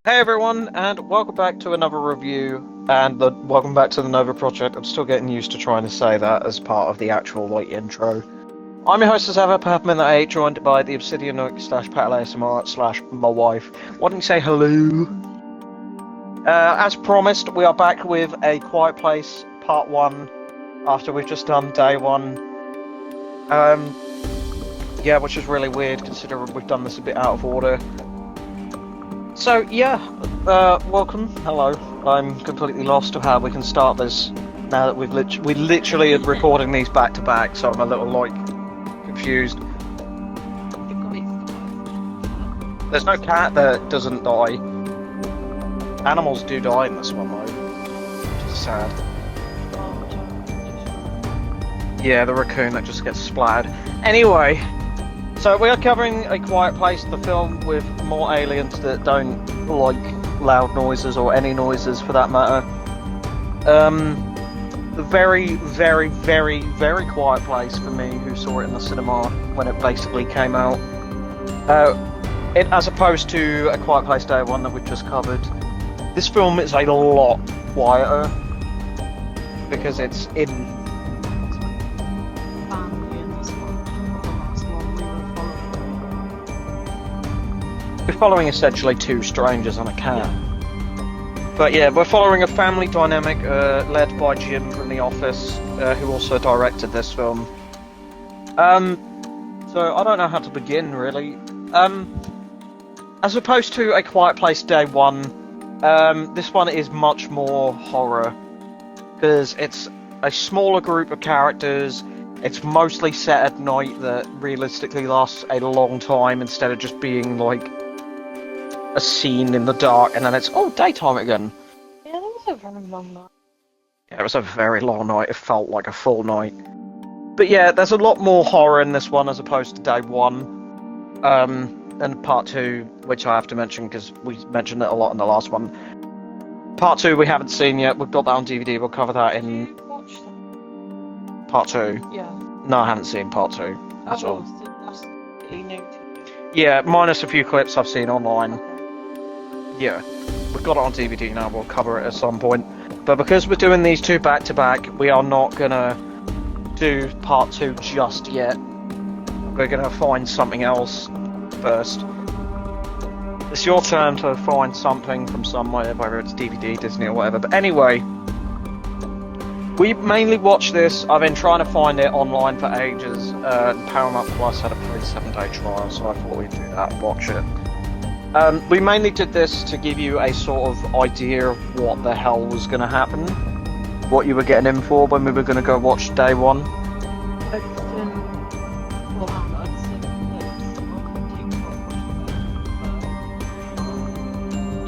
Hey everyone, and welcome back to another review, and welcome back to the Nova Project. I'm still getting used to trying to say that as part of the actual intro. I'm your host as ever, Peppermint8, joined by the Obsidian Nook / Patel ASMR / my wife. Why don't you say hello? As promised, we are back with A Quiet Place Part 1, after we've just done Day 1. Yeah, which is really weird considering we've done this a bit out of order. So yeah, welcome. Hello. I'm completely lost of how we can start this now that we literally are recording these back to back. So I'm a little confused. There's no cat that doesn't die. Animals do die in this one though, which is sad. Yeah, the raccoon that just gets splattered. Anyway. So we are covering A Quiet Place, the film, with more aliens that don't like loud noises or any noises for that matter. The very, very, very, very quiet place for me, who saw it in the cinema when it basically came out. As opposed to A Quiet Place Day 1 that we've just covered, this film is a lot quieter because it's in. We're following essentially two strangers and a cat. But yeah, we're following a family dynamic led by Jim from The Office, who also directed this film. So I don't know how to begin, really. As opposed to A Quiet Place Day 1, this one is much more horror. Because it's a smaller group of characters, it's mostly set at night that realistically lasts a long time instead of just being a scene in the dark, and then it's daytime again. Yeah, that was a very long night. Yeah, it was a very long night. It felt like a full night. But yeah, there's a lot more horror in this one as opposed to Day 1. And Part 2, which I have to mention because we mentioned it a lot in the last one. Part 2 we haven't seen yet. We've got that on DVD. We'll cover that in. Did you watch that? Part 2. Yeah. No, I haven't seen Part 2. That's all. That's really new to you. Yeah, minus a few clips I've seen online. Yeah, we've got it on DVD now, we'll cover it at some point. But because we're doing these two back to back, we are not gonna do part 2 just yet. We're gonna find something else first. It's your turn to find something from somewhere, whether it's DVD, Disney or whatever. But anyway, we mainly watch this. I've been trying to find it online for ages. Paramount Plus had a free 7-day trial, so I thought we'd do that and watch it. We mainly did this to give you a sort of idea of what the hell was going to happen, what you were getting in for when we were going to go watch Day 1.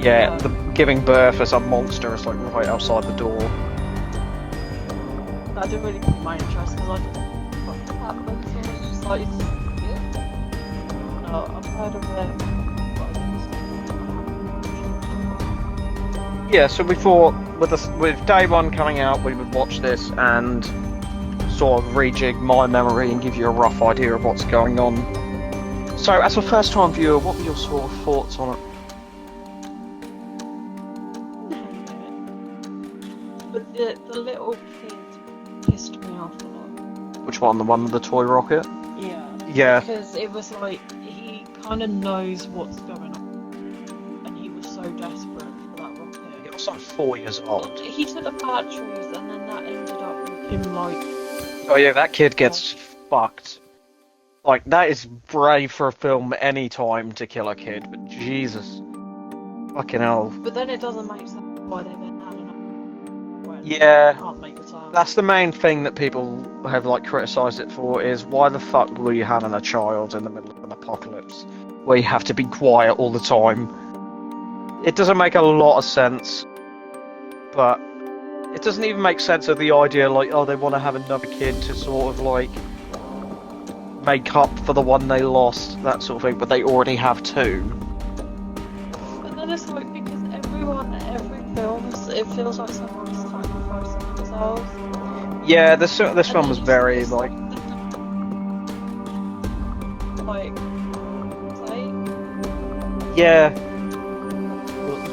Yeah, the giving birth as a monster is right outside the door. That didn't really pique my interest because I didn't know what happened, so I was just like, I've heard of it. Yeah, so we thought with Day 1 coming out, we would watch this and sort of rejig my memory and give you a rough idea of what's going on. So, as a first-time viewer, what were your sort of thoughts on it? But the little kid pissed me off a lot. Which one? The one with the toy rocket? Yeah. Yeah. Because it was like, he kind of knows what's going on. And he was so desperate for that rocket. He was 4 years old. He took the batteries and then that ended up with him Oh yeah, that kid gets fucked. That is brave for a film any time to kill a kid, but Jesus. Fucking hell. But then it doesn't make sense why they then had enough. Yeah. Can't make the time. That's the main thing that people have criticised it for, is why the fuck were you having a child in the middle of an apocalypse where you have to be quiet all the time? It doesn't make a lot of sense, but it doesn't even make sense of the idea they want to have another kid to sort of make up for the one they lost, that sort of thing, but they already have 2. But then it's because every film, it feels like someone's sacrificing themselves. Yeah, this one was very like yeah.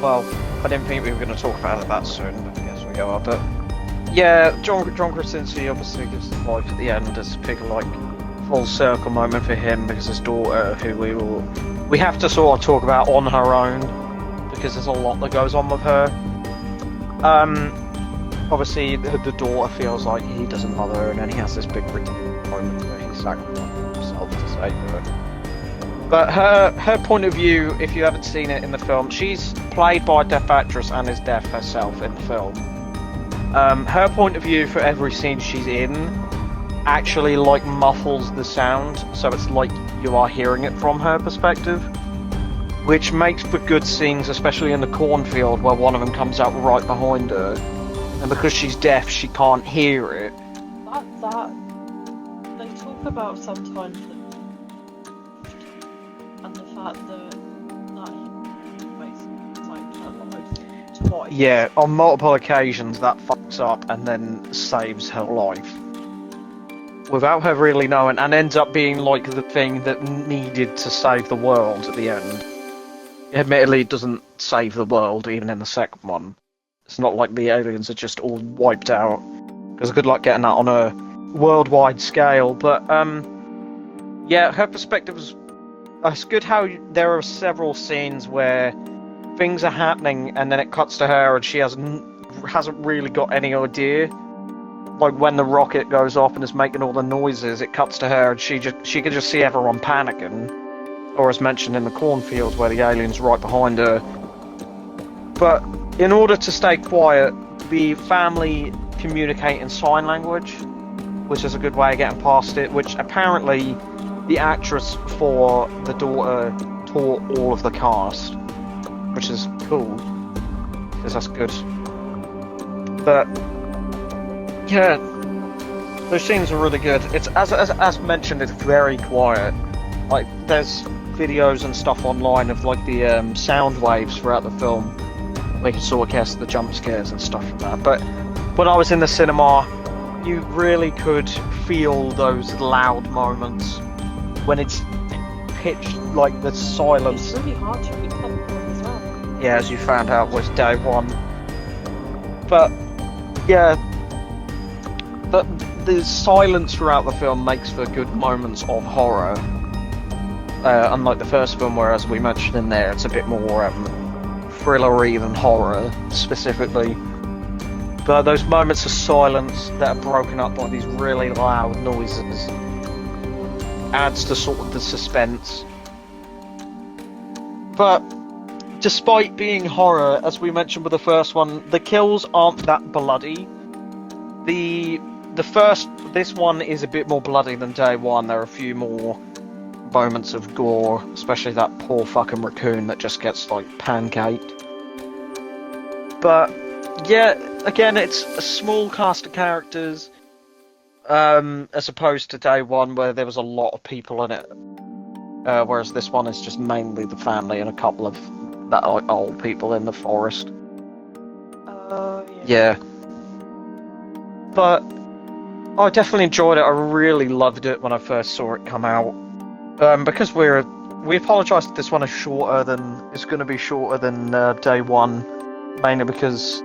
well, I didn't think we were going to talk about it that soon, but yes, we are. But yeah, John Krasinski obviously gives his life at the end as a big, like, full circle moment for him, because his daughter, who we have to sort of talk about on her own, because there's a lot that goes on with her. Obviously the daughter feels like he doesn't love her, and then he has this big ridiculous moment where he sacrifices himself to save her. But her point of view, if you haven't seen it in the film, she's played by a deaf actress and is deaf herself in the film. Her point of view for every scene she's in actually, like, muffles the sound, so it's like you are hearing it from her perspective, which makes for good scenes, especially in the cornfield where one of them comes out right behind her, and because she's deaf she can't hear it. That they talk about sometimes and the fact that makes like her life twice. Yeah, on multiple occasions that fucks up and then saves her life without her really knowing, and ends up being like the thing that needed to save the world at the end. Admittedly, it doesn't save the world even in the second one. It's not like the aliens are just all wiped out, because good luck getting that on a worldwide scale. But yeah, her perspective is, it's good how there are several scenes where things are happening and then it cuts to her and she hasn't really got any idea. Like when the rocket goes off and is making all the noises, it cuts to her and she can just see everyone panicking. Or as mentioned in the cornfields where the alien's right behind her. But in order to stay quiet, the family communicate in sign language, which is a good way of getting past it, which apparently the actress for the daughter taught all of the cast, which is cool, because that's good. But yeah, those scenes are really good. It's as mentioned, it's very quiet. Like, there's videos and stuff online of like the sound waves throughout the film, where you can sort of guess the jump scares and stuff like that. But when I was in the cinema, you really could feel those loud moments when it's pitched, like the silence. It's really hard to read popcorn as well. Yeah, as you found out was day one. But yeah, the silence throughout the film makes for good moments of horror. Unlike the first film, where, as we mentioned in there, it's a bit more thrillery than horror, specifically. But those moments of silence that are broken up by these really loud noises adds to sort of the suspense. But despite being horror, as we mentioned with the first one, the kills aren't that bloody. This one is a bit more bloody than day one. There are a few more moments of gore, especially that poor fucking raccoon that just gets like pancaked. But yeah, again, it's a small cast of characters, as opposed to day one where there was a lot of people in it. Whereas this one is just mainly the family and a couple of that like old people in the forest. Yeah. But I definitely enjoyed it. I really loved it when I first saw it come out. Because we apologise that this one is shorter than it's going to be shorter than day one, mainly because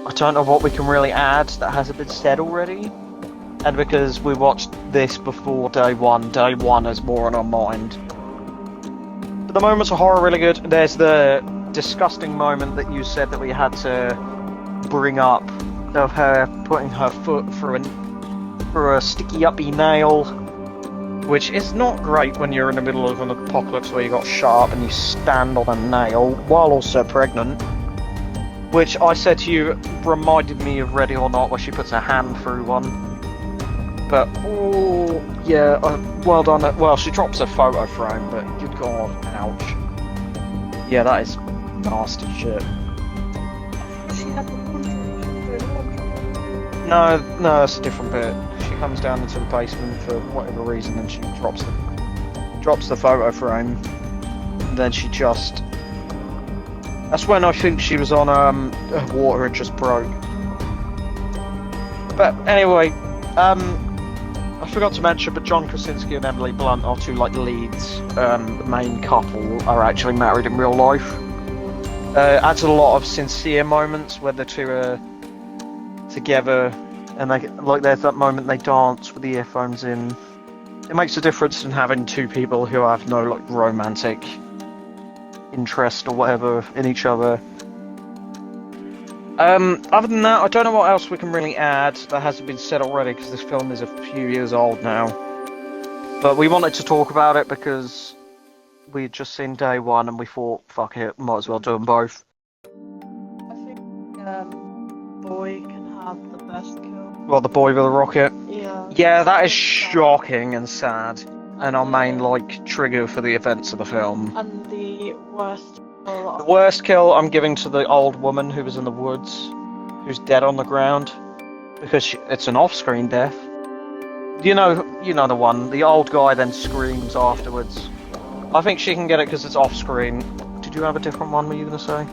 I don't know what we can really add that hasn't been said already, and because we watched this before day one. Day one is more on our mind. But the moments of horror are really good. There's the disgusting moment that you said that we had to bring up, of her putting her foot through a sticky uppy nail, which is not great when you're in the middle of an apocalypse where you got shot up and you stand on a nail while also pregnant. Which I said to you reminded me of Ready or Not, where she puts her hand through one. But oh yeah, well done. Well, she drops a photo frame, but good god, ouch. Yeah, that is nasty shit. She had the No, it's a different bit. She comes down into the basement for whatever reason, and she drops the photo frame. And then she just. That's when I think she was on her water had just broke. But anyway, I forgot to mention, but John Krasinski and Emily Blunt are two like leads. The main couple are actually married in real life. Adds a lot of sincere moments where the two are together, and there's that moment they dance with the earphones in. It makes a difference in having two people who have no like romantic interest or whatever in each other. Other than that, I don't know what else we can really add that hasn't been said already, because this film is a few years old now. But we wanted to talk about it because we'd just seen day one and we thought, fuck it, might as well do them both. I think boy can have the best kill. Well, the boy with the rocket. Yeah. Yeah, that is shocking and sad, and our main like trigger for the events of the film. And the worst kill. The worst kill I'm giving to the old woman who was in the woods, who's dead on the ground, because it's an off-screen death. You know the one. The old guy then screams afterwards. I think she can get it because it's off-screen. Did you have a different one? Were you gonna say?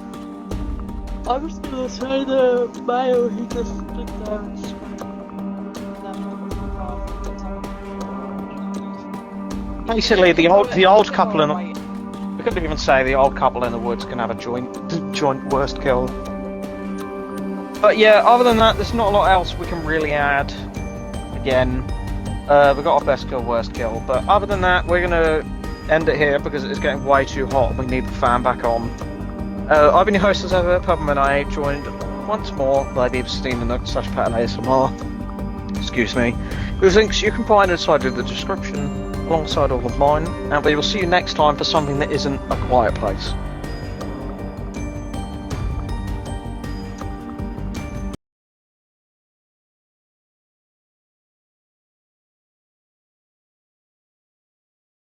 I was gonna say the male who just stood there and screamed. Basically, the old couple in we couldn't even say the old couple in the woods can have a joint worst kill. But yeah, other than that, there's not a lot else we can really add. Again, we got our best kill, worst kill. But other than that, we're gonna end it here because it's getting way too hot and we need the fan back on. I've been your host as ever, Pubman, and I joined once more by the Steam and Nook /PatASMR. Excuse me. Whose links you can find inside of the description alongside all of mine, and we will see you next time for something that isn't A Quiet Place.